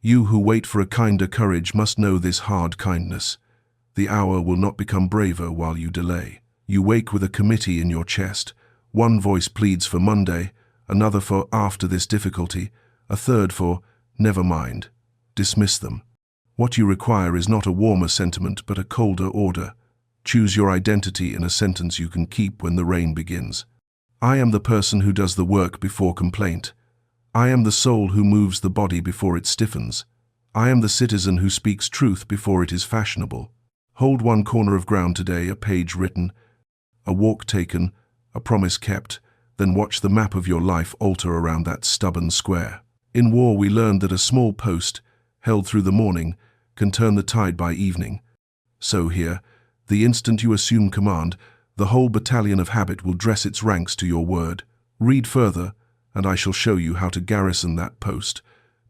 You who wait for a kinder courage must know this hard kindness. The hour will not become braver while you delay. You wake with a committee in your chest. One voice pleads for Monday, another for after this difficulty, a third for never mind. Dismiss them. What you require is not a warmer sentiment but a colder order. Choose your identity in a sentence you can keep when the rain begins. I am the person who does the work before complaint. I am the soul who moves the body before it stiffens. I am the citizen who speaks truth before it is fashionable. Hold one corner of ground today, a page written, a walk taken, a promise kept, then watch the map of your life alter around that stubborn square. In war we learned that a small post, held through the morning, can turn the tide by evening. So here, the instant you assume command, the whole battalion of habit will dress its ranks to your word. Read further, and I shall show you how to garrison that post,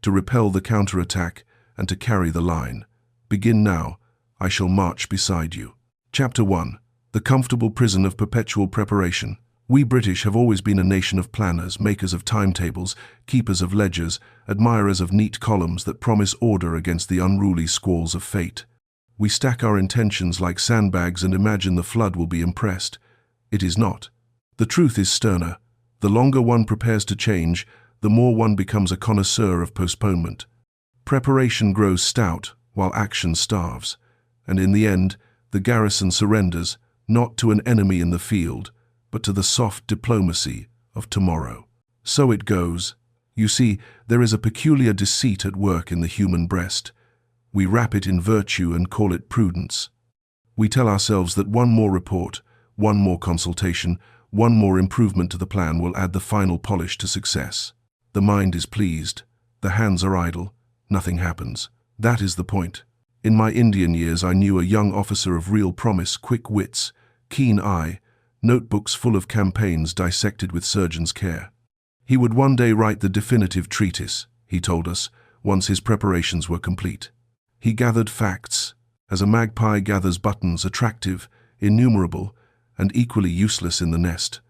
to repel the counterattack, and to carry the line. Begin now. I shall march beside you. Chapter 1. The comfortable prison of perpetual preparation. We British have always been a nation of planners, makers of timetables, keepers of ledgers, admirers of neat columns that promise order against the unruly squalls of fate. We stack our intentions like sandbags and imagine the flood will be impressed. It is not. The truth is sterner. The longer one prepares to change, the more one becomes a connoisseur of postponement. Preparation grows stout, while action starves. And in the end, the garrison surrenders, not to an enemy in the field, but to the soft diplomacy of tomorrow. So it goes. You see, there is a peculiar deceit at work in the human breast. We wrap it in virtue and call it prudence. We tell ourselves that one more report, one more consultation, one more improvement to the plan will add the final polish to success. The mind is pleased. The hands are idle. Nothing happens. That is the point. In my Indian years I knew a young officer of real promise, quick wits, keen eye, notebooks full of campaigns dissected with surgeon's care. He would one day write the definitive treatise, he told us, once his preparations were complete. He gathered facts, as a magpie gathers buttons, attractive, innumerable, and equally useless in the nest.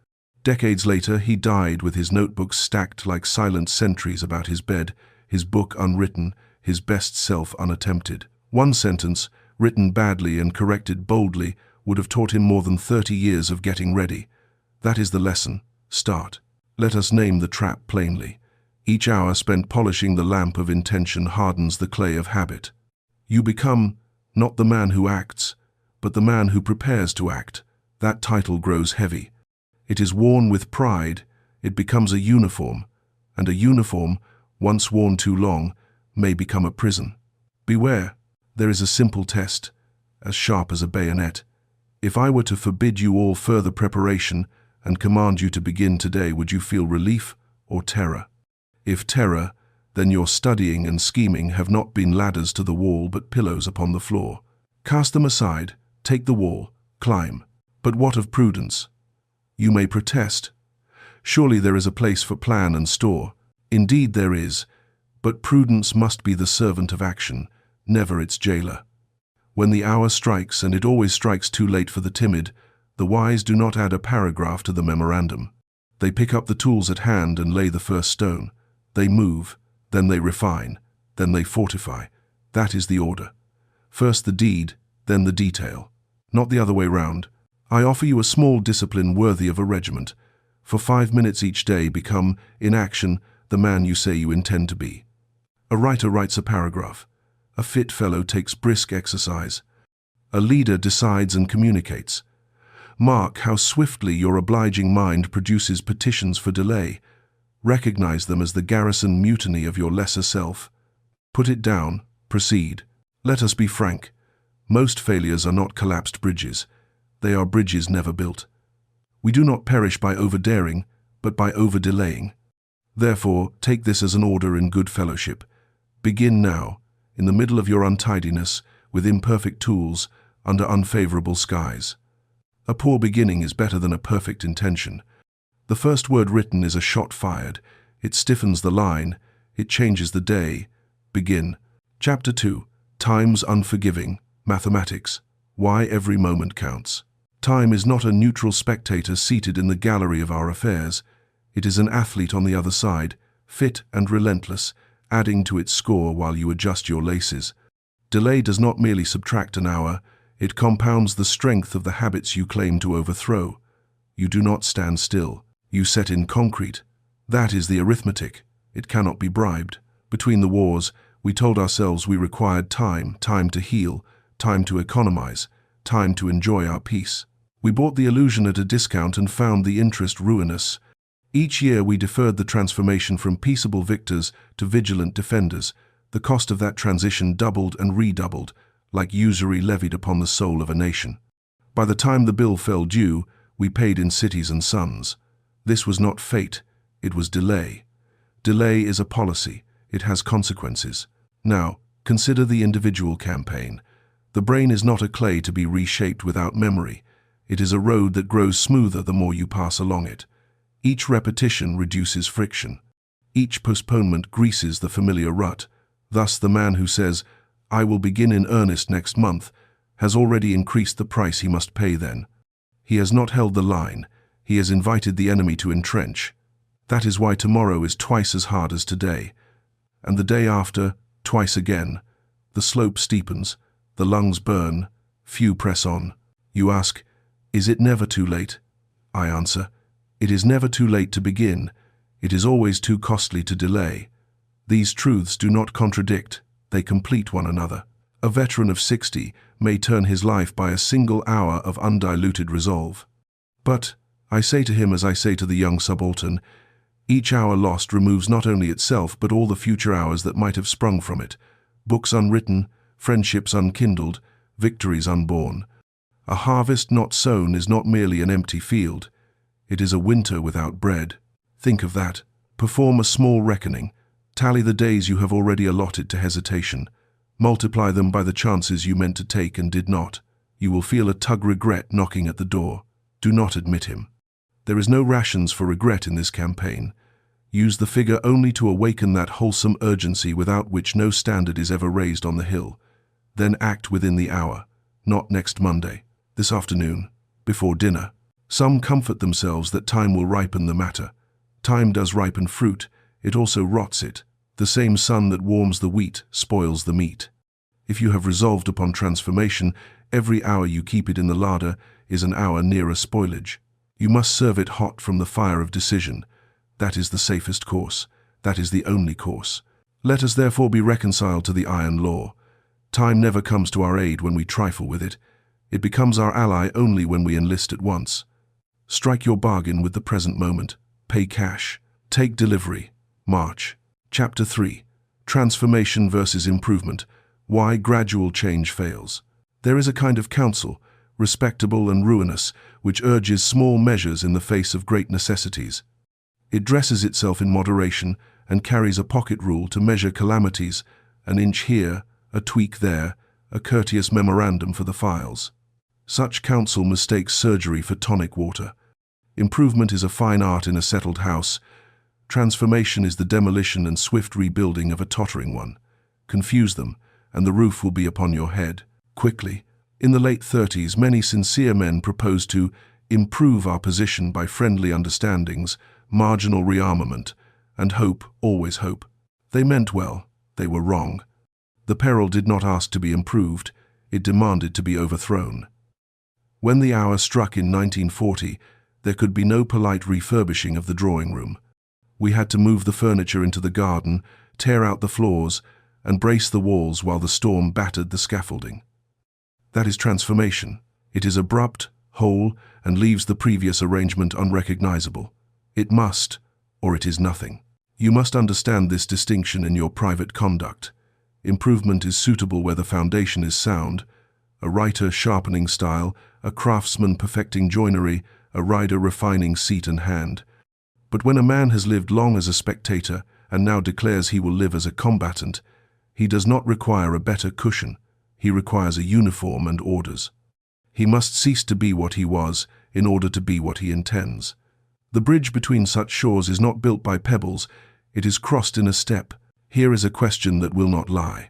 Decades later, he died with his notebooks stacked like silent sentries about his bed, his book unwritten, his best self unattempted. One sentence, written badly and corrected boldly, would have taught him more than 30 years of getting ready. That is the lesson. Start. Let us name the trap plainly. Each hour spent polishing the lamp of intention hardens the clay of habit. You become not the man who acts, but the man who prepares to act. That title grows heavy. It is worn with pride. It becomes a uniform, and a uniform, once worn too long, may become a prison. Beware. There is a simple test, as sharp as a bayonet. If I were to forbid you all further preparation and command you to begin today, would you feel relief or terror? If terror, then your studying and scheming have not been ladders to the wall but pillows upon the floor. Cast them aside, take the wall, climb. But what of prudence? You may protest. Surely there is a place for plan and store. Indeed there is, but prudence must be the servant of action, never its jailer. When the hour strikes, and it always strikes too late for the timid, the wise do not add a paragraph to the memorandum. They pick up the tools at hand and lay the first stone. They move, then they refine, then they fortify. That is the order. First the deed, then the detail. Not the other way round. I offer you a small discipline worthy of a regiment. For 5 minutes each day become, in action, the man you say you intend to be. A writer writes a paragraph. A fit fellow takes brisk exercise. A leader decides and communicates. Mark how swiftly your obliging mind produces petitions for delay. Recognize them as the garrison mutiny of your lesser self. Put it down, proceed. Let us be frank. Most failures are not collapsed bridges. They are bridges never built. We do not perish by over-daring, but by over-delaying. Therefore, take this as an order in good fellowship. Begin now, in the middle of your untidiness, with imperfect tools, under unfavorable skies. A poor beginning is better than a perfect intention. The first word written is a shot fired. It stiffens the line. It changes the day. Begin. Chapter 2. Time's Unforgiving. Mathematics. Why every moment counts. Time is not a neutral spectator seated in the gallery of our affairs. It is an athlete on the other side, fit and relentless, adding to its score while you adjust your laces. Delay does not merely subtract an hour, it compounds the strength of the habits you claim to overthrow. You do not stand still. You set in concrete. That is the arithmetic. It cannot be bribed. Between the wars, we told ourselves we required time to heal, time to economize, time to enjoy our peace. We bought the illusion at a discount and found the interest ruinous. Each year we deferred the transformation from peaceable victors to vigilant defenders. The cost of that transition doubled and redoubled, like usury levied upon the soul of a nation. By the time the bill fell due, we paid in cities and sons. This was not fate, it was delay. Delay is a policy, it has consequences. Now, consider the individual campaign. The brain is not a clay to be reshaped without memory. It is a road that grows smoother the more you pass along it. Each repetition reduces friction. Each postponement greases the familiar rut. Thus, the man who says, "I will begin in earnest next month," has already increased the price he must pay then. He has not held the line. He has invited the enemy to entrench. That is why tomorrow is twice as hard as today. And the day after, twice again. The slope steepens, the lungs burn, few press on. You ask, is it never too late? I answer, it is never too late to begin. It is always too costly to delay. These truths do not contradict, they complete one another. A veteran of 60 may turn his life by a single hour of undiluted resolve. But, I say to him as I say to the young subaltern, each hour lost removes not only itself but all the future hours that might have sprung from it. Books unwritten, friendships unkindled, victories unborn. A harvest not sown is not merely an empty field. It is a winter without bread. Think of that. Perform a small reckoning. Tally the days you have already allotted to hesitation. Multiply them by the chances you meant to take and did not. You will feel a tug regret knocking at the door. Do not admit him. There is no rations for regret in this campaign. Use the figure only to awaken that wholesome urgency without which no standard is ever raised on the hill. Then act within the hour, not next Monday, this afternoon, before dinner. Some comfort themselves that time will ripen the matter. Time does ripen fruit, it also rots it. The same sun that warms the wheat spoils the meat. If you have resolved upon transformation, every hour you keep it in the larder is an hour nearer spoilage. You must serve it hot from the fire of decision. That is the safest course. That is the only course. Let us therefore be reconciled to the iron law. Time never comes to our aid when we trifle with it. It becomes our ally only when we enlist at once. Strike your bargain with the present moment. Pay cash. Take delivery. March. Chapter 3. Transformation versus improvement. Why gradual change fails. There is a kind of counsel, respectable and ruinous, which urges small measures in the face of great necessities. It dresses itself in moderation and carries a pocket rule to measure calamities, an inch here, a tweak there, a courteous memorandum for the files. Such counsel mistakes surgery for tonic water. Improvement is a fine art in a settled house. Transformation is the demolition and swift rebuilding of a tottering one. Confuse them, and the roof will be upon your head, quickly. In the late 30s, many sincere men proposed to improve our position by friendly understandings, marginal rearmament, and hope, always hope. They meant well, they were wrong. The peril did not ask to be improved, it demanded to be overthrown. When the hour struck in 1940, there could be no polite refurbishing of the drawing room. We had to move the furniture into the garden, tear out the floors, and brace the walls while the storm battered the scaffolding. That is transformation. It is abrupt, whole, and leaves the previous arrangement unrecognizable. It must, or it is nothing. You must understand this distinction in your private conduct. Improvement is suitable where the foundation is sound, a writer sharpening style, a craftsman perfecting joinery, a rider refining seat and hand. But when a man has lived long as a spectator and now declares he will live as a combatant, he does not require a better cushion. He requires a uniform and orders. He must cease to be what he was in order to be what he intends. The bridge between such shores is not built by pebbles, it is crossed in a step. Here is a question that will not lie.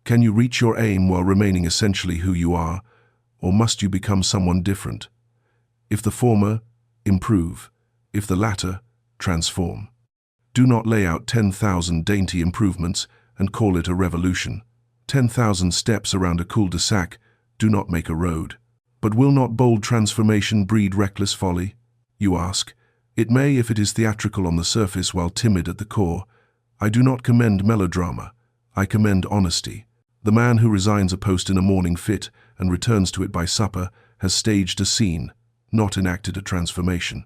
Can you reach your aim while remaining essentially who you are, or must you become someone different? If the former, improve. If the latter, transform. Do not lay out 10,000 dainty improvements and call it a revolution. 10,000 steps around a cul-de-sac do not make a road. But will not bold transformation breed reckless folly? You ask. It may if it is theatrical on the surface while timid at the core. I do not commend melodrama. I commend honesty. The man who resigns a post in a morning fit and returns to it by supper has staged a scene, not enacted a transformation.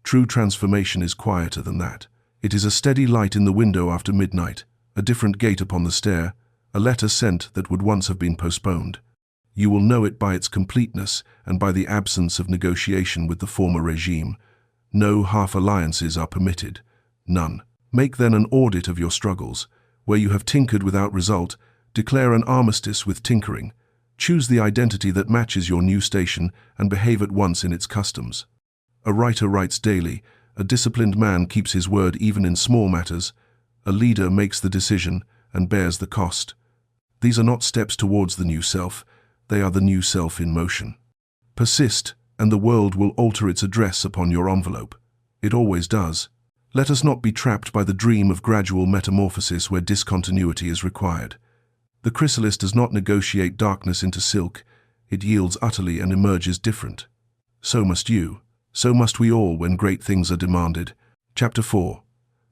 True transformation is quieter than that. It is a steady light in the window after midnight, a different gait upon the stair, a letter sent that would once have been postponed. You will know it by its completeness and by the absence of negotiation with the former regime. No half-alliances are permitted. None. Make then an audit of your struggles. Where you have tinkered without result, declare an armistice with tinkering. Choose the identity that matches your new station and behave at once in its customs. A writer writes daily. A disciplined man keeps his word even in small matters. A leader makes the decision and bears the cost. These are not steps towards the new self. They are the new self in motion. Persist, and the world will alter its address upon your envelope. It always does. Let us not be trapped by the dream of gradual metamorphosis where discontinuity is required. The chrysalis does not negotiate darkness into silk. It yields utterly and emerges different. So must you. So must we all when great things are demanded. Chapter 4.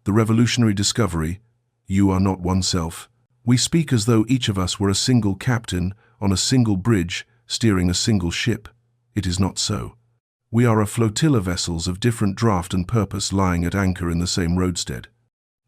The revolutionary discovery. You are not oneself. We speak as though each of us were a single captain on a single bridge steering a single ship. It is not so. We are a flotilla vessels of different draft and purpose lying at anchor in the same roadstead.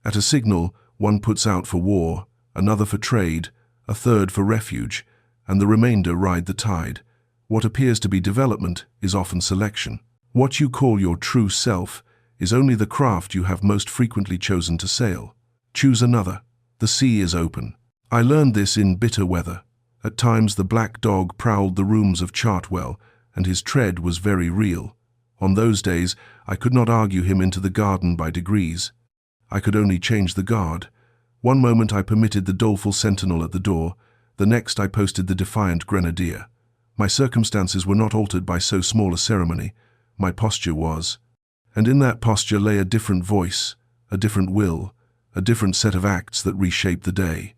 At a signal, one puts out for war, another for trade, a third for refuge, and the remainder ride the tide. What appears to be development is often selection. What you call your true self is only the craft you have most frequently chosen to sail. Choose another. The sea is open. I learned this in bitter weather. At times the black dog prowled the rooms of Chartwell, and his tread was very real. On those days, I could not argue him into the garden by degrees. I could only change the guard. One moment I permitted the doleful sentinel at the door, the next I posted the defiant grenadier. My circumstances were not altered by so small a ceremony. My posture was. And in that posture lay a different voice, a different will, a different set of acts that reshaped the day.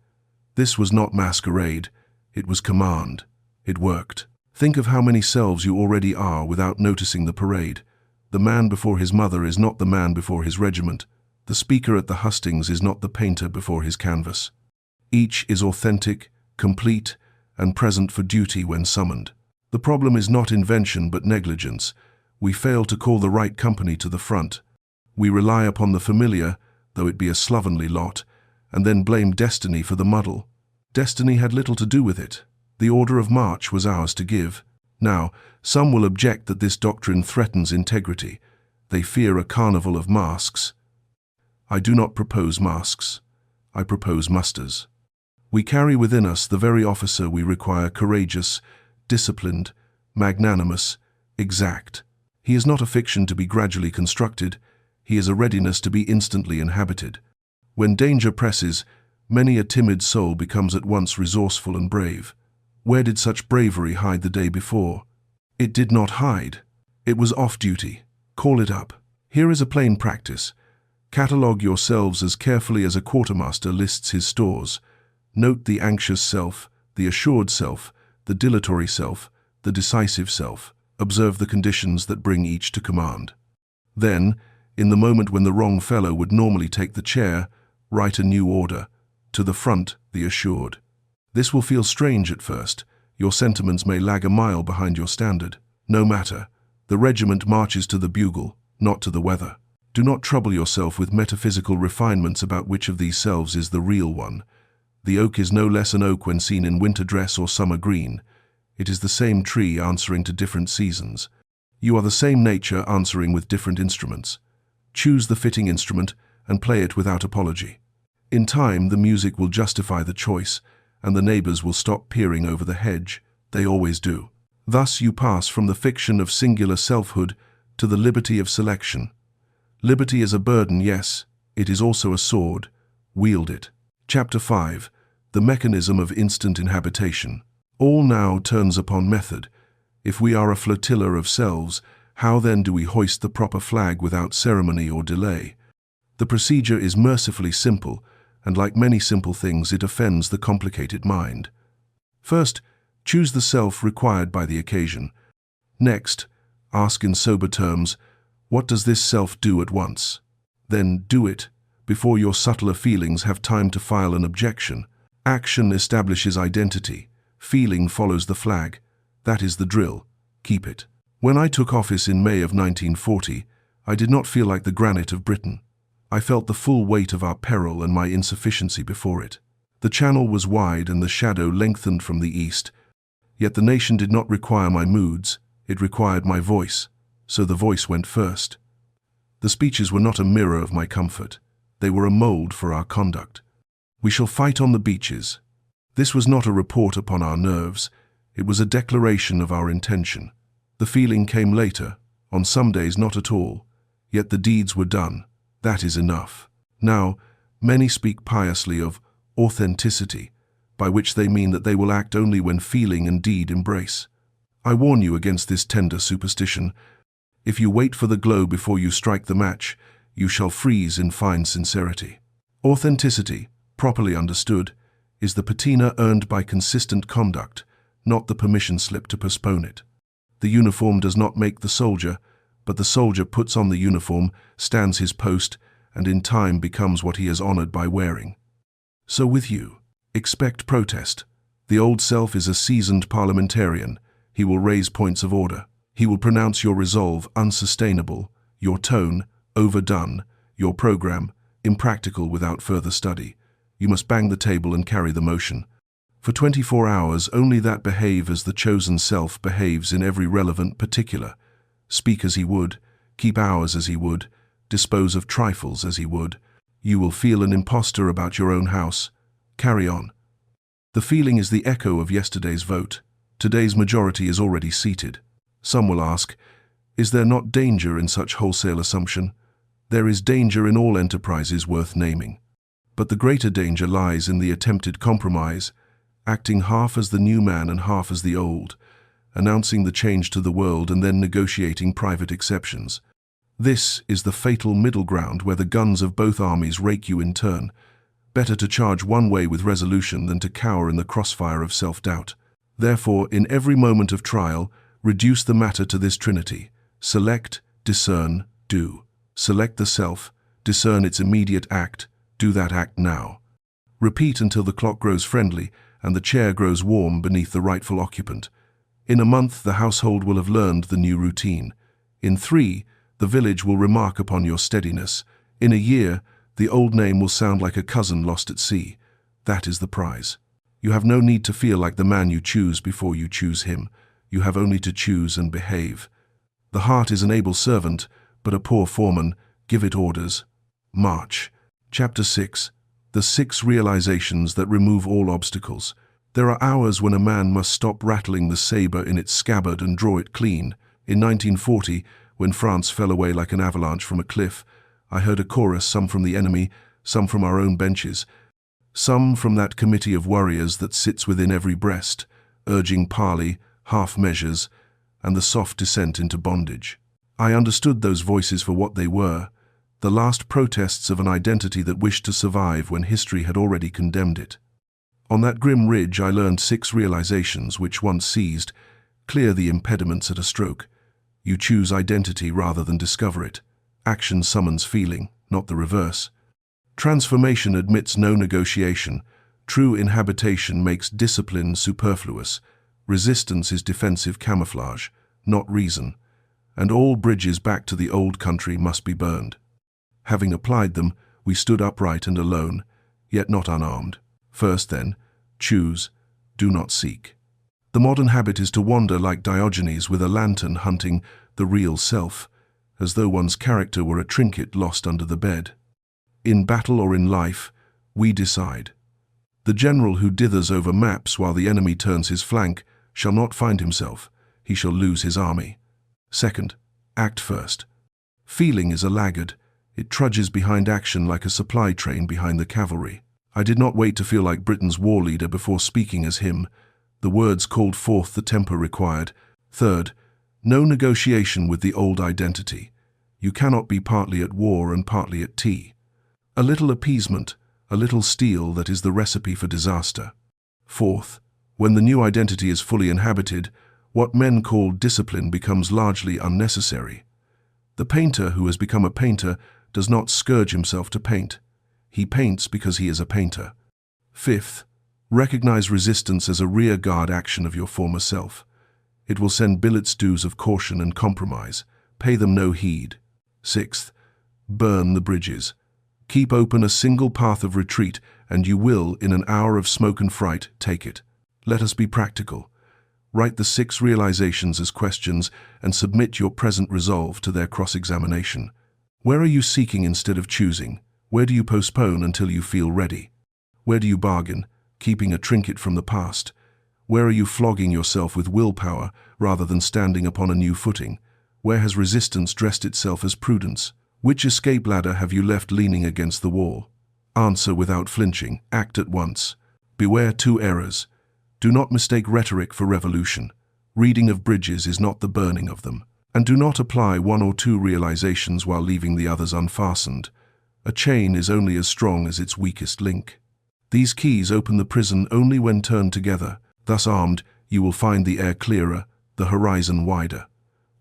This was not masquerade. It was command. It worked. Think of how many selves you already are without noticing the parade. The man before his mother is not the man before his regiment. The speaker at the hustings is not the painter before his canvas. Each is authentic, complete, and present for duty when summoned. The problem is not invention but negligence. We fail to call the right company to the front. We rely upon the familiar, though it be a slovenly lot, and then blame destiny for the muddle. Destiny had little to do with it. The order of march was ours to give. Now, some will object that this doctrine threatens integrity. They fear a carnival of masks. I do not propose masks. I propose musters. We carry within us the very officer we require: courageous, disciplined, magnanimous, exact. He is not a fiction to be gradually constructed. He is a readiness to be instantly inhabited. When danger presses, many a timid soul becomes at once resourceful and brave. Where did such bravery hide the day before? It did not hide. It was off-duty. Call it up. Here is a plain practice. Catalogue yourselves as carefully as a quartermaster lists his stores. Note the anxious self, the assured self, the dilatory self, the decisive self. Observe the conditions that bring each to command. Then, in the moment when the wrong fellow would normally take the chair, write a new order. To the front, the assured. This will feel strange at first. Your sentiments may lag a mile behind your standard. No matter. The regiment marches to the bugle, not to the weather. Do not trouble yourself with metaphysical refinements about which of these selves is the real one. The oak is no less an oak when seen in winter dress or summer green. It is the same tree answering to different seasons. You are the same nature answering with different instruments. Choose the fitting instrument and play it without apology. In time, the music will justify the choice, and the neighbors will stop peering over the hedge. They always do. Thus you pass from the fiction of singular selfhood to the liberty of selection. Liberty is a burden, yes. It is also a sword. Wield it. Chapter 5. The mechanism of instant inhabitation. All now turns upon method. If we are a flotilla of selves, how then do we hoist the proper flag without ceremony or delay? The procedure is mercifully simple, and like many simple things, it offends the complicated mind. First, choose the self required by the occasion. Next, ask in sober terms, what does this self do at once? Then do it, before your subtler feelings have time to file an objection. Action establishes identity. Feeling follows the flag. That is the drill. Keep it. When I took office in May of 1940, I did not feel like the granite of Britain. I felt the full weight of our peril and my insufficiency before it. The channel was wide and the shadow lengthened from the east. Yet the nation did not require my moods, it required my voice, so the voice went first. The speeches were not a mirror of my comfort. They were a mold for our conduct. We shall fight on the beaches. This was not a report upon our nerves. It was a declaration of our intention. The feeling came later, on some days not at all. Yet the deeds were done. That is enough. Now, many speak piously of authenticity, by which they mean that they will act only when feeling and deed embrace. I warn you against this tender superstition. If you wait for the glow before you strike the match, you shall freeze in fine sincerity. Authenticity, properly understood, is the patina earned by consistent conduct, not the permission slip to postpone it. The uniform does not make the soldier, but the soldier puts on the uniform, stands his post, and in time becomes what he is honored by wearing. So with you, expect protest. The old self is a seasoned parliamentarian. He will raise points of order. He will pronounce your resolve unsustainable, your tone overdone, your program impractical without further study. You must bang the table and carry the motion. For 24 hours, only that behave as the chosen self behaves in every relevant particular. Speak as he would, keep hours as he would, dispose of trifles as he would. You will feel an impostor about your own house. Carry on. The feeling is the echo of yesterday's vote. Today's majority is already seated. Some will ask, is there not danger in such wholesale assumption? There is danger in all enterprises worth naming. But the greater danger lies in the attempted compromise, acting half as the new man and half as the old, announcing the change to the world and then negotiating private exceptions. This is the fatal middle ground where the guns of both armies rake you in turn. Better to charge one way with resolution than to cower in the crossfire of self-doubt. Therefore, in every moment of trial, reduce the matter to this trinity. Select, discern, do. Select the self, discern its immediate act, do that act now. Repeat until the clock grows friendly and the chair grows warm beneath the rightful occupant. In a month, the household will have learned the new routine. In 3, the village will remark upon your steadiness. In a year, the old name will sound like a cousin lost at sea. That is the prize. You have no need to feel like the man you choose before you choose him. You have only to choose and behave. The heart is an able servant, but a poor foreman. Give it orders. March. Chapter 6. The 6 realizations that remove all obstacles. There are hours when a man must stop rattling the saber in its scabbard and draw it clean. In 1940, when France fell away like an avalanche from a cliff, I heard a chorus, some from the enemy, some from our own benches, some from that committee of warriors that sits within every breast, urging parley, half measures, and the soft descent into bondage. I understood those voices for what they were, the last protests of an identity that wished to survive when history had already condemned it. On that grim ridge I learned 6 realizations which, once seized, clear the impediments at a stroke. You choose identity rather than discover it. Action summons feeling, not the reverse. Transformation admits no negotiation. True inhabitation makes discipline superfluous. Resistance is defensive camouflage, not reason. And all bridges back to the old country must be burned. Having applied them, we stood upright and alone, yet not unarmed. First, then, choose, do not seek. The modern habit is to wander like Diogenes with a lantern hunting the real self, as though one's character were a trinket lost under the bed. In battle or in life, we decide. The general who dithers over maps while the enemy turns his flank shall not find himself, he shall lose his army. Second, act first. Feeling is a laggard. It trudges behind action like a supply train behind the cavalry. I did not wait to feel like Britain's war leader before speaking as him. The words called forth the temper required. Third, no negotiation with the old identity. You cannot be partly at war and partly at tea. A little appeasement, a little steel, that is the recipe for disaster. Fourth, when the new identity is fully inhabited, what men call discipline becomes largely unnecessary. The painter who has become a painter does not scourge himself to paint. He paints because he is a painter. Fifth, recognize resistance as a rear-guard action of your former self. It will send billets dues of caution and compromise. Pay them no heed. Sixth, burn the bridges. Keep open a single path of retreat, and you will, in an hour of smoke and fright, take it. Let us be practical. Write the 6 realizations as questions and submit your present resolve to their cross-examination. Where are you seeking instead of choosing? Where do you postpone until you feel ready? Where do you bargain, keeping a trinket from the past? Where are you flogging yourself with willpower rather than standing upon a new footing? Where has resistance dressed itself as prudence? Which escape ladder have you left leaning against the wall? Answer without flinching. Act at once. Beware 2 errors. Do not mistake rhetoric for revolution. Reading of bridges is not the burning of them. And do not apply 1 or 2 realizations while leaving the others unfastened. A chain is only as strong as its weakest link. These keys open the prison only when turned together. Thus armed, you will find the air clearer, the horizon wider.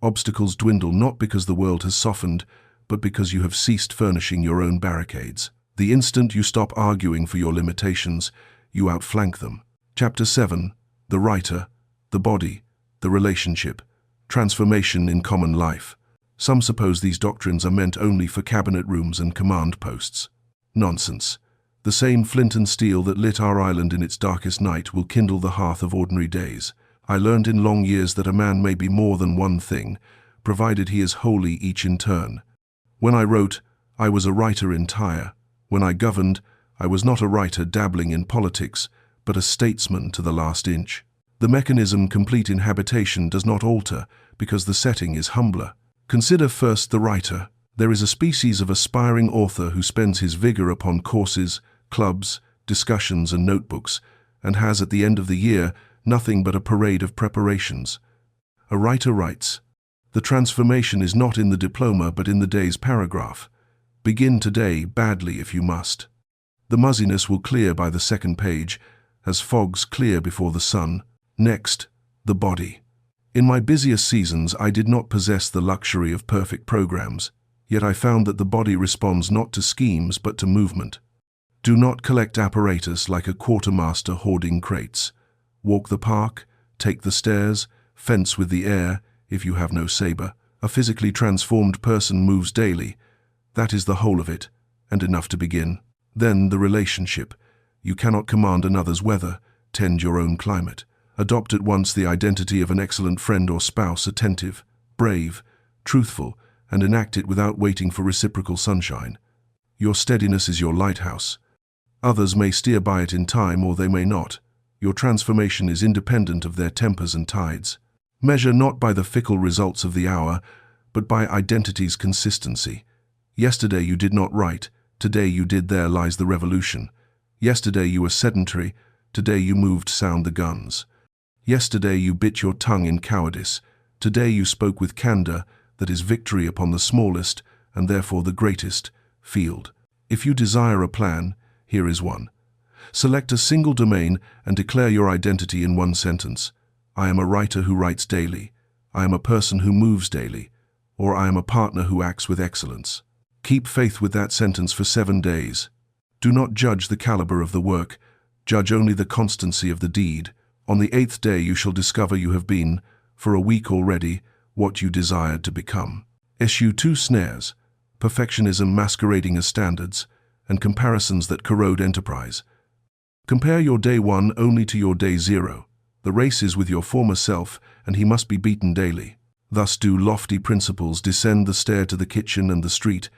Obstacles dwindle not because the world has softened, but because you have ceased furnishing your own barricades. The instant you stop arguing for your limitations, you outflank them. Chapter 7. The writer, the body, the relationship, transformation in common life. Some suppose these doctrines are meant only for cabinet rooms and command posts. Nonsense. The same flint and steel that lit our island in its darkest night will kindle the hearth of ordinary days. I learned in long years that a man may be more than one thing, provided he is wholly each in turn. When I wrote, I was a writer entire. When I governed, I was not a writer dabbling in politics, but a statesman to the last inch. The mechanism complete in habitation does not alter, because the setting is humbler. Consider first the writer. There is a species of aspiring author who spends his vigor upon courses, clubs, discussions, and notebooks, and has at the end of the year nothing but a parade of preparations. A writer writes. The transformation is not in the diploma but in the day's paragraph. Begin today, badly if you must. The muzziness will clear by the second page, as fogs clear before the sun. Next, the body. In my busiest seasons, I did not possess the luxury of perfect programs, yet I found that the body responds not to schemes but to movement. Do not collect apparatus like a quartermaster hoarding crates. Walk the park, take the stairs, fence with the air, if you have no saber. A physically transformed person moves daily. That is the whole of it, and enough to begin. Then the relationship. You cannot command another's weather, tend your own climate. Adopt at once the identity of an excellent friend or spouse, attentive, brave, truthful, and enact it without waiting for reciprocal sunshine. Your steadiness is your lighthouse. Others may steer by it in time, or they may not. Your transformation is independent of their tempers and tides. Measure not by the fickle results of the hour, but by identity's consistency. Yesterday you did not write, today you did. There lies the revolution. Yesterday you were sedentary, today you moved sound the guns. Yesterday you bit your tongue in cowardice, today you spoke with candor, that is victory upon the smallest, and therefore the greatest, field. If you desire a plan, here is one. Select a single domain and declare your identity in one sentence. I am a writer who writes daily. I am a person who moves daily. Or I am a partner who acts with excellence. Keep faith with that sentence for 7 days. Do not judge the caliber of the work. Judge only the constancy of the deed. On the 8th day you shall discover you have been, for a week already, what you desired to become. Eschew 2 snares, perfectionism masquerading as standards, and comparisons that corrode enterprise. Compare your day 1 only to your day 0. The race is with your former self, and he must be beaten daily. Thus do lofty principles descend the stair to the kitchen and the street,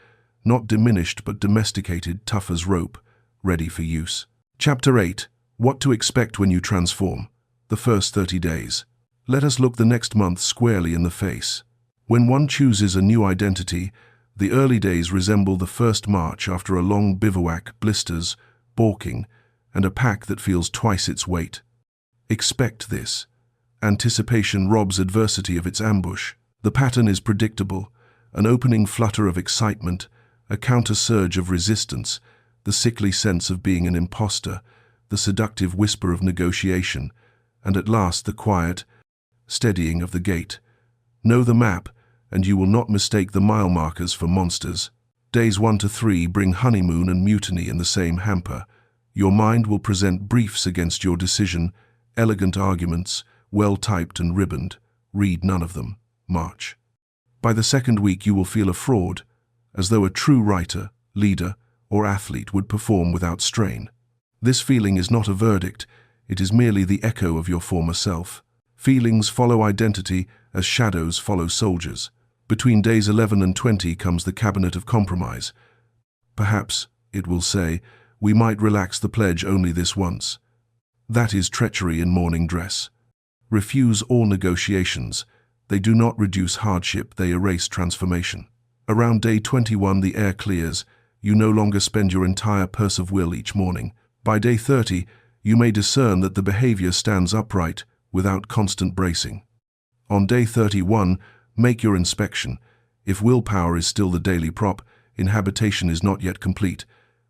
not diminished but domesticated, tough as rope, ready for use. Chapter 8. What to expect when you transform. The first 30 days. Let us look the next month squarely in the face. When one chooses a new identity, the early days resemble the first march after a long bivouac, blisters, balking, and a pack that feels twice its weight. Expect this. Anticipation robs adversity of its ambush. The pattern is predictable, an opening flutter of excitement, a counter-surge of resistance, the sickly sense of being an imposter, the seductive whisper of negotiation, and at last the quiet, steadying of the gate. Know the map, and you will not mistake the mile markers for monsters. Days 1 to 3 bring honeymoon and mutiny in the same hamper. Your mind will present briefs against your decision, elegant arguments, well-typed and ribboned. Read none of them. March. By the second week you will feel a fraud, as though a true writer, leader, or athlete would perform without strain. This feeling is not a verdict, it is merely the echo of your former self. Feelings follow identity as shadows follow soldiers. Between days 11 and 20 comes the cabinet of compromise. Perhaps, it will say, we might relax the pledge only this once. That is treachery in morning dress. Refuse all negotiations. They do not reduce hardship, they erase transformation. Around day 21 the air clears. You no longer spend your entire purse of will each morning. By day 30, you may discern that the behavior stands upright without constant bracing. On day 31, make your inspection. If willpower is still the daily prop, inhabitation is not yet complete.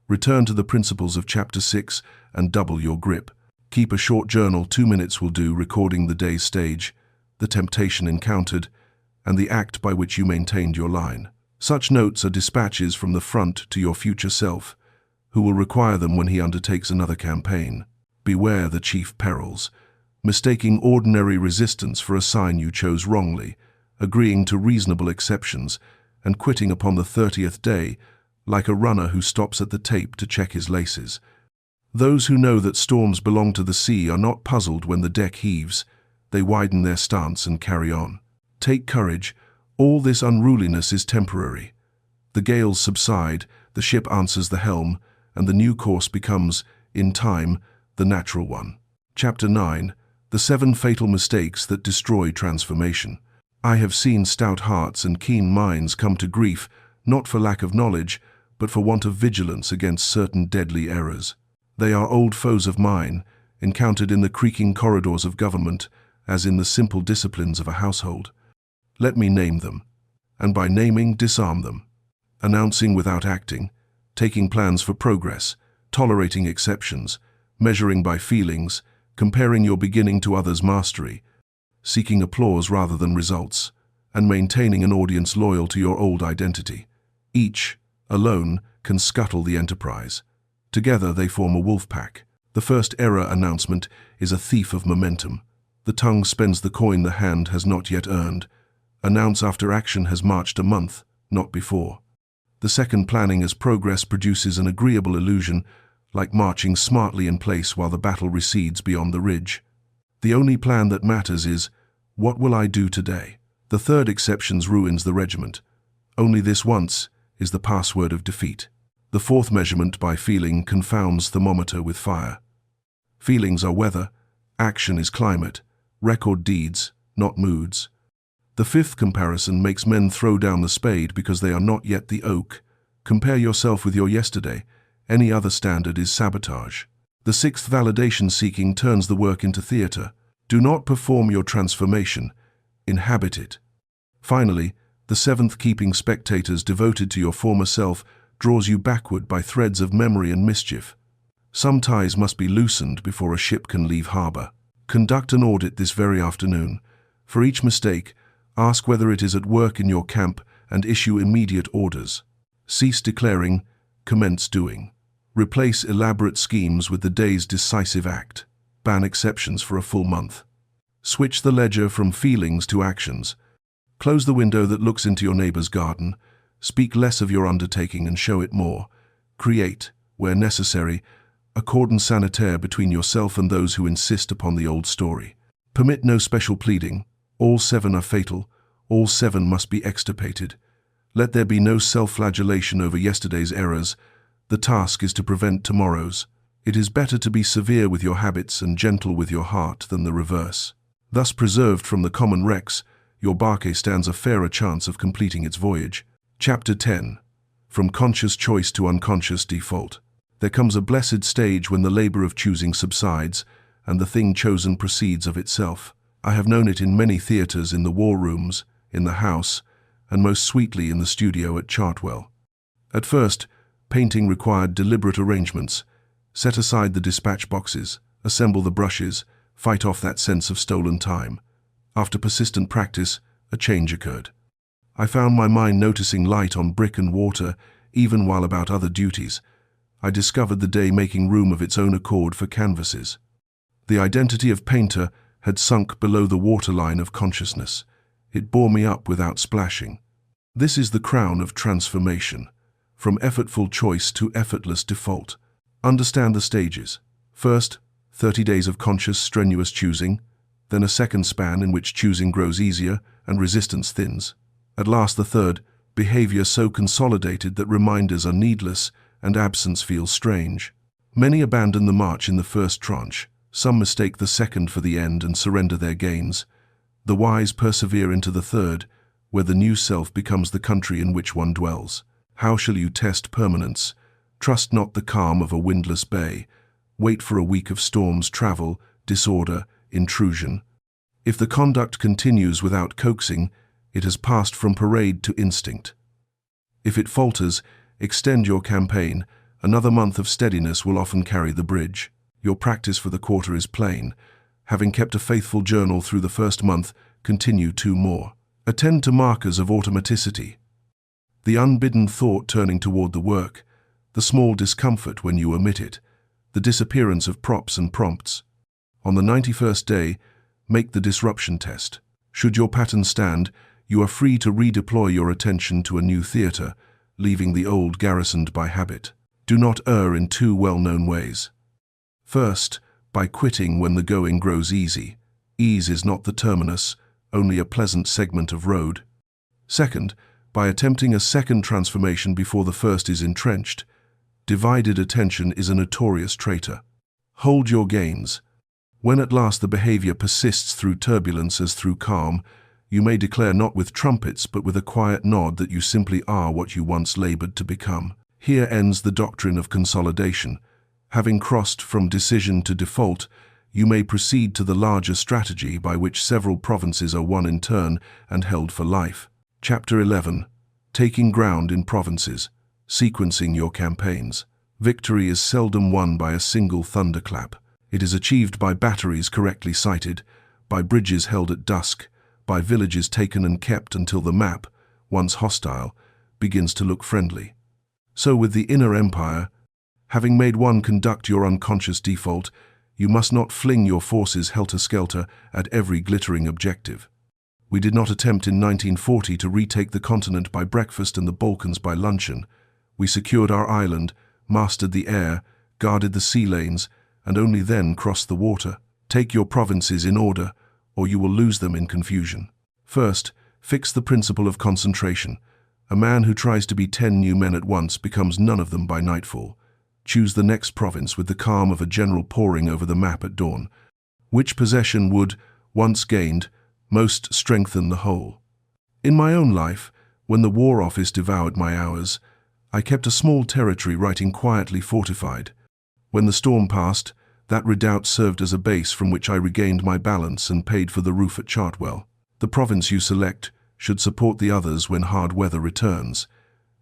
Return to the principles of Chapter 6 and double your grip. Keep a short journal, 2 minutes will do, recording the day's stage, the temptation encountered, and the act by which you maintained your line. Such notes are dispatches from the front to your future self, who will require them when he undertakes another campaign. Beware the chief perils. Mistaking ordinary resistance for a sign you chose wrongly, agreeing to reasonable exceptions, and quitting upon the 30th day, like a runner who stops at the tape to check his laces. Those who know that storms belong to the sea are not puzzled when the deck heaves. They widen their stance and carry on. Take courage. All this unruliness is temporary. The gales subside, the ship answers the helm, and the new course becomes, in time, the natural one. Chapter 9. The 7 Fatal Mistakes that Destroy Transformation. I have seen stout hearts and keen minds come to grief, not for lack of knowledge, but for want of vigilance against certain deadly errors. They are old foes of mine, encountered in the creaking corridors of government, as in the simple disciplines of a household. Let me name them, and by naming disarm them. Announcing without acting, taking plans for progress, tolerating exceptions, measuring by feelings, comparing your beginning to others' mastery, seeking applause rather than results, and maintaining an audience loyal to your old identity. Each, alone, can scuttle the enterprise. Together they form a wolf pack. The first error announcement is a thief of momentum. The tongue spends the coin the hand has not yet earned. Announce after action has marched a month, not before. The second, planning as progress, produces an agreeable illusion, like marching smartly in place while the battle recedes beyond the ridge. The only plan that matters is, what will I do today? The third, exceptions, ruins the regiment. Only this once is the password of defeat. The fourth, measurement by feeling, confounds thermometer with fire. Feelings are weather, action is climate, record deeds, not moods. The fifth, comparison, makes men throw down the spade because they are not yet the oak. Compare yourself with your yesterday. Any other standard is sabotage. The sixth, validation seeking, turns the work into theater. Do not perform your transformation, inhabit it. Finally, the seventh, keeping spectators devoted to your former self, draws you backward by threads of memory and mischief. Some ties must be loosened before a ship can leave harbor. Conduct an audit this very afternoon. For each mistake, ask whether it is at work in your camp and issue immediate orders. Cease declaring, commence doing. Replace elaborate schemes with the day's decisive act. Ban exceptions for a full month. Switch the ledger from feelings to actions. Close the window that looks into your neighbor's garden. Speak less of your undertaking and show it more. Create, where necessary, a cordon sanitaire between yourself and those who insist upon the old story. Permit no special pleading. All 7 are fatal. All 7 must be extirpated. Let there be no self-flagellation over yesterday's errors. The task is to prevent tomorrow's. It is better to be severe with your habits and gentle with your heart than the reverse. Thus preserved from the common wrecks, your barque stands a fairer chance of completing its voyage. Chapter 10. From conscious choice to unconscious default. There comes a blessed stage when the labor of choosing subsides, and the thing chosen proceeds of itself. I have known it in many theaters, in the war rooms, in the house, and most sweetly in the studio at Chartwell. At first, painting required deliberate arrangements. Set aside the dispatch boxes, assemble the brushes, fight off that sense of stolen time. After persistent practice, a change occurred. I found my mind noticing light on brick and water, even while about other duties. I discovered the day making room of its own accord for canvases. The identity of painter had sunk below the waterline of consciousness. It bore me up without splashing. This is the crown of transformation, from effortful choice to effortless default. Understand the stages. First, 30 days of conscious, strenuous choosing, then a second span in which choosing grows easier and resistance thins. At last the third, behavior so consolidated that reminders are needless and absence feels strange. Many abandon the march in the first tranche. Some mistake the second for the end and surrender their gains. The wise persevere into the third, where the new self becomes the country in which one dwells. How shall you test permanence? Trust not the calm of a windless bay. Wait for a week of storms, travel, disorder, intrusion. If the conduct continues without coaxing, it has passed from parade to instinct. If it falters, extend your campaign. Another month of steadiness will often carry the bridge. Your practice for the quarter is plain. Having kept a faithful journal through the first month, continue 2 more. Attend to markers of automaticity. The unbidden thought turning toward the work, the small discomfort when you omit it, the disappearance of props and prompts. On the 91st day, make the disruption test. Should your pattern stand, you are free to redeploy your attention to a new theater, leaving the old garrisoned by habit. Do not err in 2 well-known ways. First, by quitting when the going grows easy. Ease is not the terminus, only a pleasant segment of road. Second, by attempting a second transformation before the first is entrenched. Divided attention is a notorious traitor. Hold your gains. When at last the behavior persists through turbulence as through calm, you may declare not with trumpets but with a quiet nod that you simply are what you once labored to become. Here ends the doctrine of consolidation. Having crossed from decision to default, you may proceed to the larger strategy by which several provinces are won in turn and held for life. Chapter 11. Taking ground in provinces. Sequencing your campaigns. Victory is seldom won by a single thunderclap. It is achieved by batteries correctly sighted, by bridges held at dusk, by villages taken and kept until the map, once hostile, begins to look friendly. So with the inner empire, having made one conduct your unconscious default, you must not fling your forces helter-skelter at every glittering objective. We did not attempt in 1940 to retake the continent by breakfast and the Balkans by luncheon. We secured our island, mastered the air, guarded the sea lanes, and only then crossed the water. Take your provinces in order, or you will lose them in confusion. First, fix the principle of concentration. A man who tries to be 10 new men at once becomes none of them by nightfall. Choose the next province with the calm of a general poring over the map at dawn. Which possession would, once gained, most strengthen the whole? In my own life, when the War Office devoured my hours, I kept a small territory writing quietly fortified. When the storm passed, that redoubt served as a base from which I regained my balance and paid for the roof at Chartwell. The province you select should support the others when hard weather returns.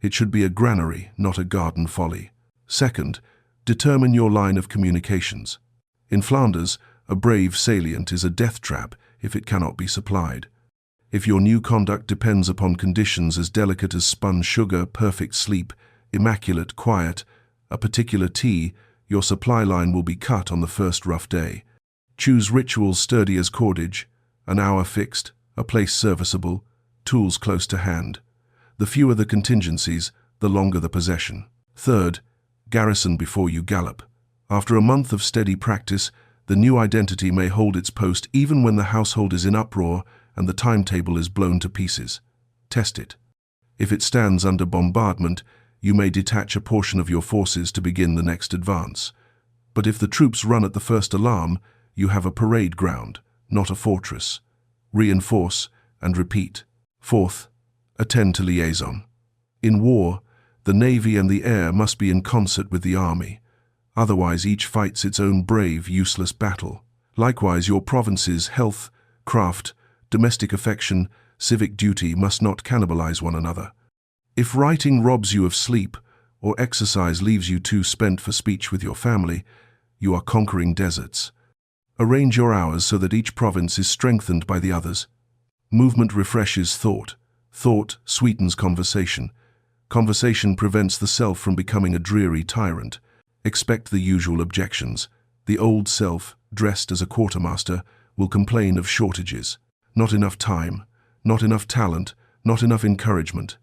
It should be a granary, not a garden folly. Second, determine your line of communications. In Flanders, a brave salient is a death trap if it cannot be supplied. If your new conduct depends upon conditions as delicate as spun sugar, perfect sleep, immaculate quiet, a particular tea, your supply line will be cut on the first rough day. Choose rituals sturdy as cordage, an hour fixed, a place serviceable, tools close to hand. The fewer the contingencies, the longer the possession. Third, garrison before you gallop. After a month of steady practice, the new identity may hold its post even when the household is in uproar and the timetable is blown to pieces. Test it. If it stands under bombardment, you may detach a portion of your forces to begin the next advance. But if the troops run at the first alarm, you have a parade ground, not a fortress. Reinforce and repeat. Fourth, attend to liaison. In war, the navy and the air must be in concert with the army. Otherwise, each fights its own brave, useless battle. Likewise, your province's health, craft, domestic affection, civic duty must not cannibalize one another. If writing robs you of sleep, or exercise leaves you too spent for speech with your family, you are conquering deserts. Arrange your hours so that each province is strengthened by the others. Movement refreshes thought. Thought sweetens conversation. Conversation prevents the self from becoming a dreary tyrant. Expect the usual objections. The old self, dressed as a quartermaster, will complain of shortages. Not enough time, not enough talent, not enough encouragement.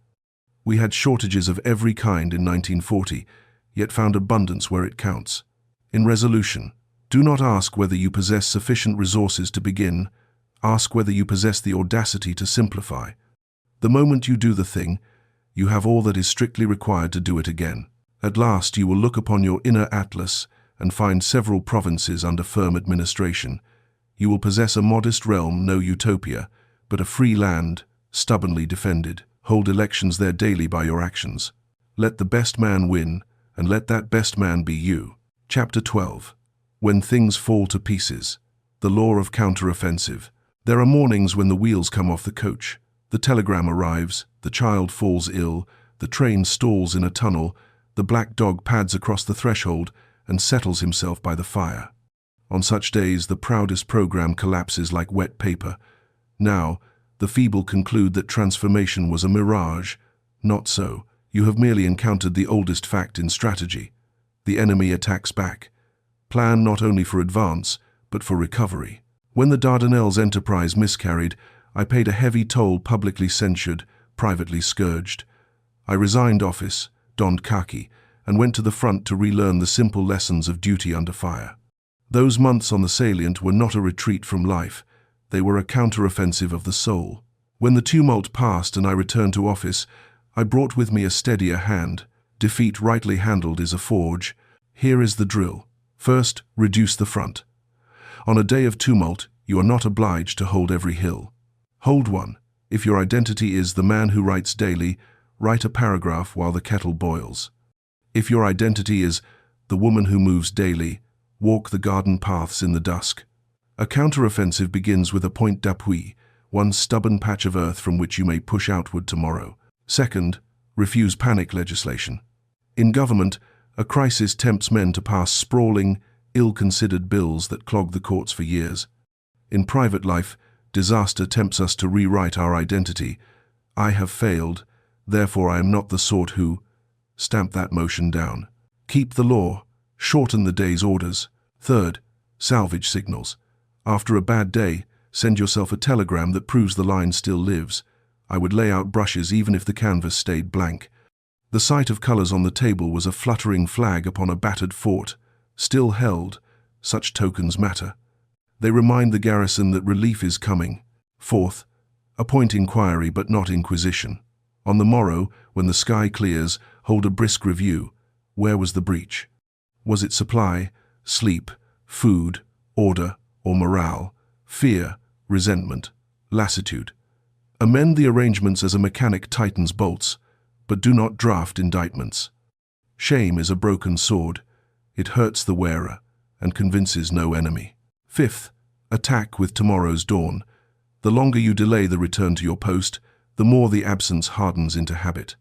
We had shortages of every kind in 1940, yet found abundance where it counts. In resolution, do not ask whether you possess sufficient resources to begin. Ask whether you possess the audacity to simplify. The moment you do the thing, you have all that is strictly required to do it again. At last you will look upon your inner atlas and find several provinces under firm administration. You will possess a modest realm, no utopia, but a free land, stubbornly defended. Hold elections there daily by your actions. Let the best man win, and let that best man be you. Chapter 12. When things fall to pieces. The law of counteroffensive. There are mornings when the wheels come off the coach. The telegram arrives, the child falls ill, the train stalls in a tunnel, the black dog pads across the threshold and settles himself by the fire. On such days, the proudest program collapses like wet paper. Now, the feeble conclude that transformation was a mirage. Not so. You have merely encountered the oldest fact in strategy. The enemy attacks back. Plan not only for advance, but for recovery. When the Dardanelles enterprise miscarried, I paid a heavy toll, publicly censured, privately scourged. I resigned office, donned khaki, and went to the front to relearn the simple lessons of duty under fire. Those months on the salient were not a retreat from life. They were a counteroffensive of the soul. When the tumult passed and I returned to office, I brought with me a steadier hand. Defeat rightly handled is a forge. Here is the drill. First, reduce the front. On a day of tumult, you are not obliged to hold every hill. Hold one. If your identity is the man who writes daily, write a paragraph while the kettle boils. If your identity is the woman who moves daily, walk the garden paths in the dusk. A counteroffensive begins with a point d'appui, one stubborn patch of earth from which you may push outward tomorrow. Second, refuse panic legislation. In government, a crisis tempts men to pass sprawling, ill-considered bills that clog the courts for years. In private life, disaster tempts us to rewrite our identity. I have failed, therefore I am not the sort who... Stamp that motion down. Keep the law. Shorten the day's orders. Third, salvage signals. After a bad day, send yourself a telegram that proves the line still lives. I would lay out brushes even if the canvas stayed blank. The sight of colors on the table was a fluttering flag upon a battered fort. Still held, such tokens matter. They remind the garrison that relief is coming. Fourth, appoint inquiry but not inquisition. On the morrow, when the sky clears, hold a brisk review. Where was the breach? Was it supply, sleep, food, order, or morale? Fear, resentment, lassitude? Amend the arrangements as a mechanic tightens bolts, but do not draft indictments. Shame is a broken sword. It hurts the wearer and convinces no enemy. Fifth, attack with tomorrow's dawn. The longer you delay the return to your post, the more the absence hardens into habit.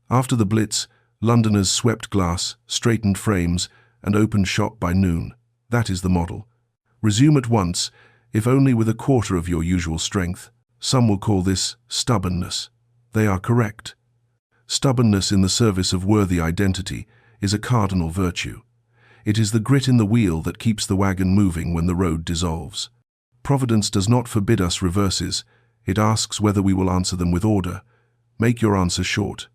After the Blitz, Londoners swept glass, straightened frames, and opened shop by noon. That is the model. Resume at once, if only with a quarter of your usual strength. Some will call this stubbornness. They are correct. Stubbornness in the service of worthy identity is a cardinal virtue. It is the grit in the wheel that keeps the wagon moving when the road dissolves. Providence does not forbid us reverses. It asks whether we will answer them with order. Make your answer short.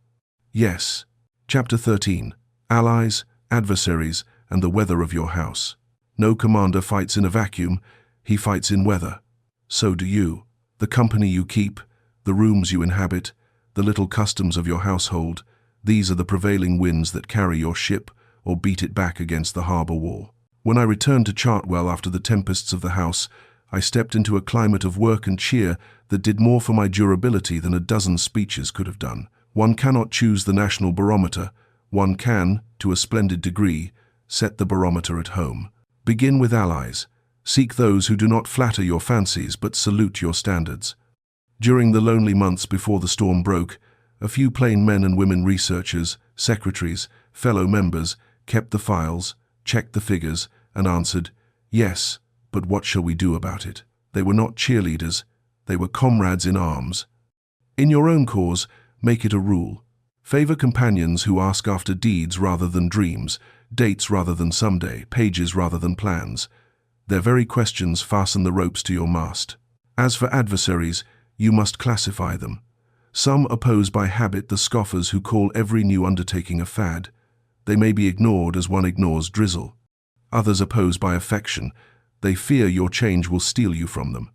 Yes. Chapter 13. Allies, adversaries, and the weather of your house. No commander fights in a vacuum. He fights in weather. So do you. The company you keep, the rooms you inhabit, the little customs of your household, these are the prevailing winds that carry your ship or beat it back against the harbour wall. When I returned to Chartwell after the tempests of the house, I stepped into a climate of work and cheer that did more for my durability than a dozen speeches could have done. One cannot choose the national barometer. One can, to a splendid degree, set the barometer at home. Begin with allies. Seek those who do not flatter your fancies but salute your standards. During the lonely months before the storm broke, A few plain men and women researchers, secretaries, fellow members, kept the files, checked the figures, and answered, "Yes, but what shall we do about it?" They were not cheerleaders, they were comrades in arms. In your own cause, make it a rule. Favor companions who ask after deeds rather than dreams, dates rather than someday, pages rather than plans. Their very questions fasten the ropes to your mast. As for adversaries, you must classify them. Some oppose by habit the scoffers who call every new undertaking a fad. They may be ignored as one ignores drizzle. Others oppose by affection. They fear your change will steal you from them.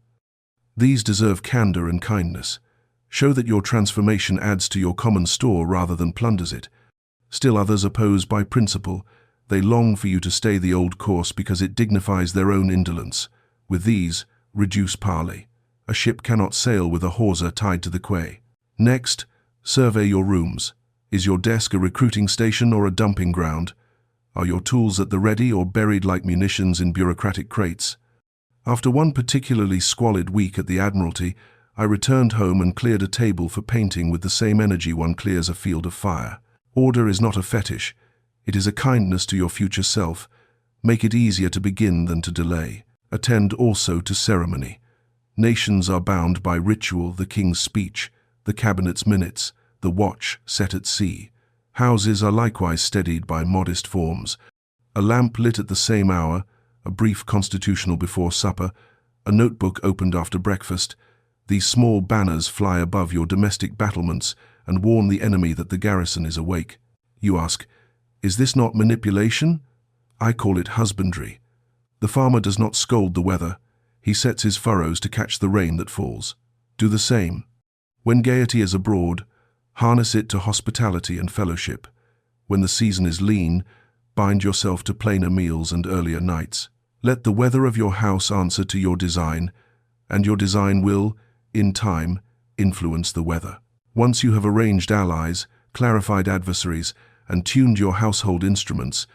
These deserve candor and kindness. Show that your transformation adds to your common store rather than plunders it. Still others oppose by principle. They long for you to stay the old course because it dignifies their own indolence. With these, reduce parley. A ship cannot sail with a hawser tied to the quay. Next, survey your rooms. Is your desk a recruiting station or a dumping ground? Are your tools at the ready or buried like munitions in bureaucratic crates? After one particularly squalid week at the Admiralty, I returned home and cleared a table for painting with the same energy one clears a field of fire. Order is not a fetish. It is a kindness to your future self. Make it easier to begin than to delay. Attend also to ceremony. Nations are bound by ritual, the king's speech, the cabinet's minutes, the watch set at sea. Houses are likewise steadied by modest forms. A lamp lit at the same hour, a brief constitutional before supper, a notebook opened after breakfast. These small banners fly above your domestic battlements and warn the enemy that the garrison is awake. You ask, is this not manipulation? I call it husbandry. The farmer does not scold the weather. He sets his furrows to catch the rain that falls. Do the same. When gaiety is abroad, harness it to hospitality and fellowship. When the season is lean, bind yourself to plainer meals and earlier nights. Let the weather of your house answer to your design, and your design will, in time, influence the weather. Once you have arranged allies, clarified adversaries, and tuned your household instruments,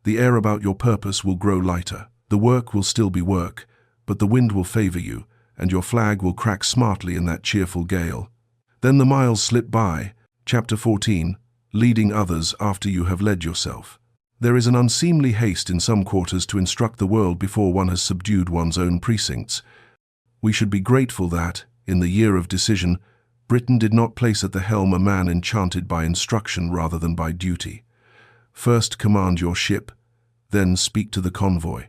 the air about your purpose will grow lighter. The work will still be work, but the wind will favor you, and your flag will crack smartly in that cheerful gale. Then the miles slip by. Chapter 14, Leading Others After You Have Led Yourself. There is an unseemly haste in some quarters to instruct the world before one has subdued one's own precincts. We should be grateful that, in the year of decision, Britain did not place at the helm a man enchanted by instruction rather than by duty. First command your ship, then speak to the convoy.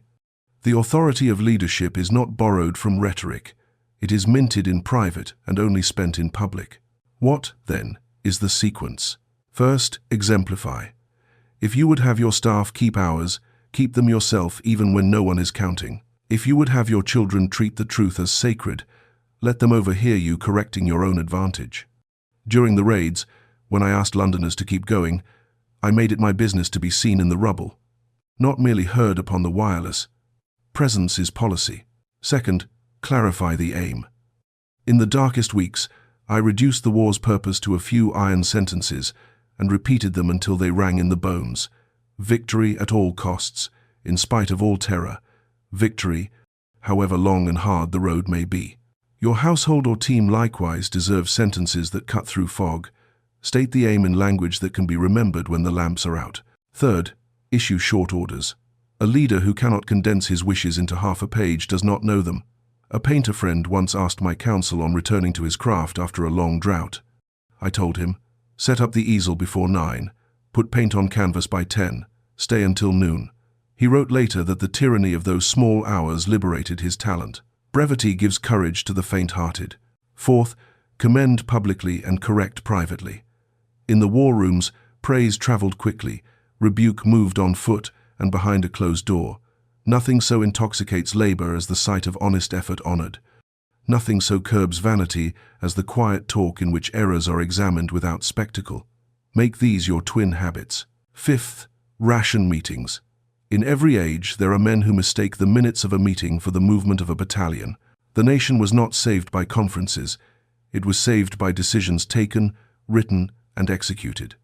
The authority of leadership is not borrowed from rhetoric. It is minted in private and only spent in public. What, then, is the sequence? First, exemplify. If you would have your staff keep hours, keep them yourself even when no one is counting. If you would have your children treat the truth as sacred, let them overhear you correcting your own advantage. During the raids, when I asked Londoners to keep going, I made it my business to be seen in the rubble, not merely heard upon the wireless. Presence is policy. Second, clarify the aim. In the darkest weeks, I reduced the war's purpose to a few iron sentences and repeated them until they rang in the bones. Victory at all costs, in spite of all terror. Victory, however long and hard the road may be. Your household or team likewise deserve sentences that cut through fog. State the aim in language that can be remembered when the lamps are out. Third, issue short orders. A leader who cannot condense his wishes into half a page does not know them. A painter friend once asked my counsel on returning to his craft after a long drought. I told him, set up the easel before 9, put paint on canvas by 10, stay until noon. He wrote later that the tyranny of those small hours liberated his talent. Brevity gives courage to the faint-hearted. Fourth, commend publicly and correct privately. In the war rooms, praise traveled quickly, rebuke moved on foot and behind a closed door. Nothing so intoxicates labor as the sight of honest effort honored. Nothing so curbs vanity as the quiet talk in which errors are examined without spectacle. Make these your twin habits. Fifth, ration meetings. In every age, there are men who mistake the minutes of a meeting for the movement of a battalion. The nation was not saved by conferences. It was saved by decisions taken, written, and executed.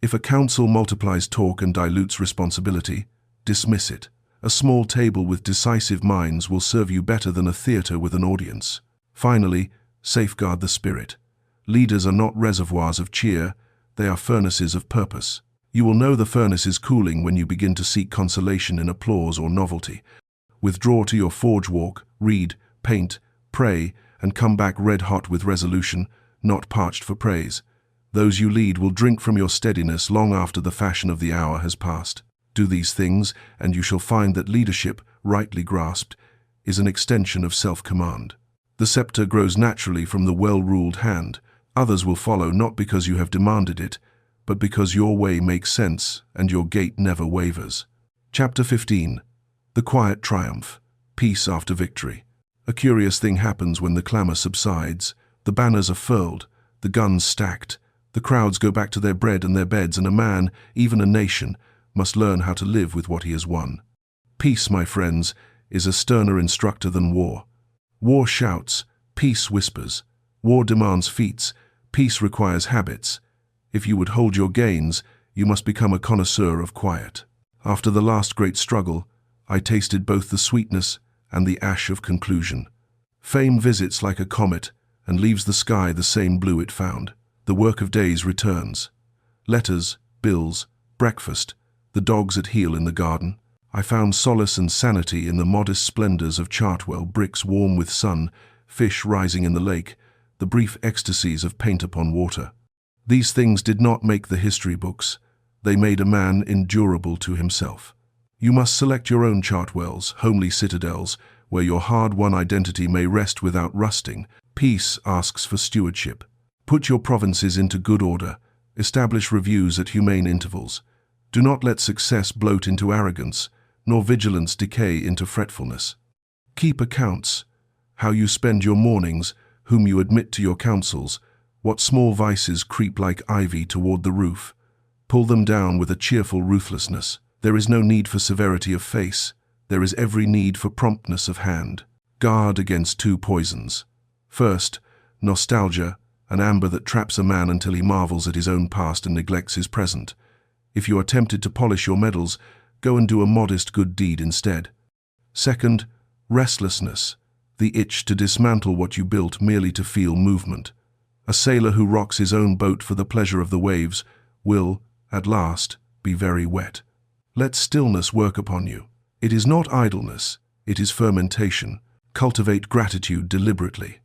If a council multiplies talk and dilutes responsibility, dismiss it. A small table with decisive minds will serve you better than a theater with an audience. Finally, safeguard the spirit. Leaders are not reservoirs of cheer, they are furnaces of purpose. You will know the furnace is cooling when you begin to seek consolation in applause or novelty. Withdraw to your forge walk, read, paint, pray, and come back red-hot with resolution, not parched for praise. Those you lead will drink from your steadiness long after the fashion of the hour has passed. Do these things, and you shall find that leadership, rightly grasped, is an extension of self-command. The scepter grows naturally from the well-ruled hand. Others will follow not because you have demanded it, but because your way makes sense and your gait never wavers. Chapter 15. The Quiet Triumph. Peace after victory. A curious thing happens when the clamor subsides. The banners are furled, the guns stacked, the crowds go back to their bread and their beds, and a man, even a nation, must learn how to live with what he has won. Peace, my friends, is a sterner instructor than war. War shouts, peace whispers. War demands feats, peace requires habits. If you would hold your gains, you must become a connoisseur of quiet. After the last great struggle, I tasted both the sweetness and the ash of conclusion. Fame visits like a comet and leaves the sky the same blue it found. The work of days returns. Letters, bills, breakfast, the dogs at heel in the garden. I found solace and sanity in the modest splendors of Chartwell, bricks warm with sun, fish rising in the lake, the brief ecstasies of paint upon water. These things did not make the history books. They made a man endurable to himself. You must select your own Chartwells, homely citadels, where your hard-won identity may rest without rusting. Peace asks for stewardship. Put your provinces into good order. Establish reviews at humane intervals. Do not let success bloat into arrogance, nor vigilance decay into fretfulness. Keep accounts. How you spend your mornings, whom you admit to your councils, what small vices creep like ivy toward the roof. Pull them down with a cheerful ruthlessness. There is no need for severity of face. There is every need for promptness of hand. Guard against two poisons. First, nostalgia, an amber that traps a man until he marvels at his own past and neglects his present. If you are tempted to polish your medals, go and do a modest good deed instead. Second, restlessness, the itch to dismantle what you built merely to feel movement. A sailor who rocks his own boat for the pleasure of the waves will, at last, be very wet. Let stillness work upon you. It is not idleness, it is fermentation. Cultivate gratitude deliberately.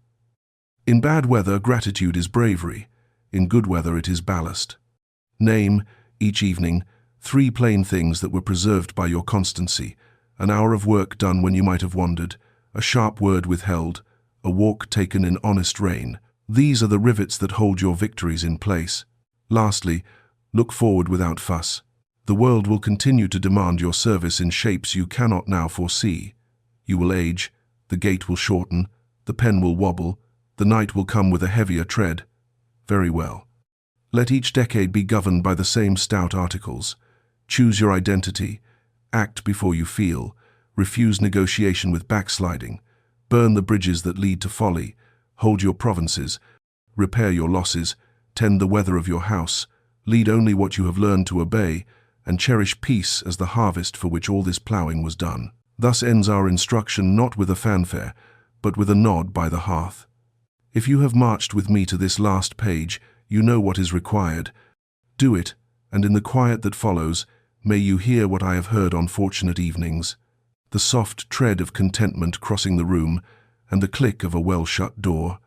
In bad weather, gratitude is bravery. In good weather, it is ballast. Name, each evening, 3 plain things that were preserved by your constancy: an hour of work done when you might have wandered, a sharp word withheld, a walk taken in honest rain. These are the rivets that hold your victories in place. Lastly, look forward without fuss. The world will continue to demand your service in shapes you cannot now foresee. You will age, the gait will shorten, the pen will wobble, the night will come with a heavier tread. Very well. Let each decade be governed by the same stout articles. Choose your identity, act before you feel, refuse negotiation with backsliding, burn the bridges that lead to folly, hold your provinces, repair your losses, tend the weather of your house, lead only what you have learned to obey, and cherish peace as the harvest for which all this ploughing was done. Thus ends our instruction, not with a fanfare, but with a nod by the hearth. If you have marched with me to this last page, you know what is required. Do it, and in the quiet that follows, may you hear what I have heard on fortunate evenings: the soft tread of contentment crossing the room, and the click of a well-shut door.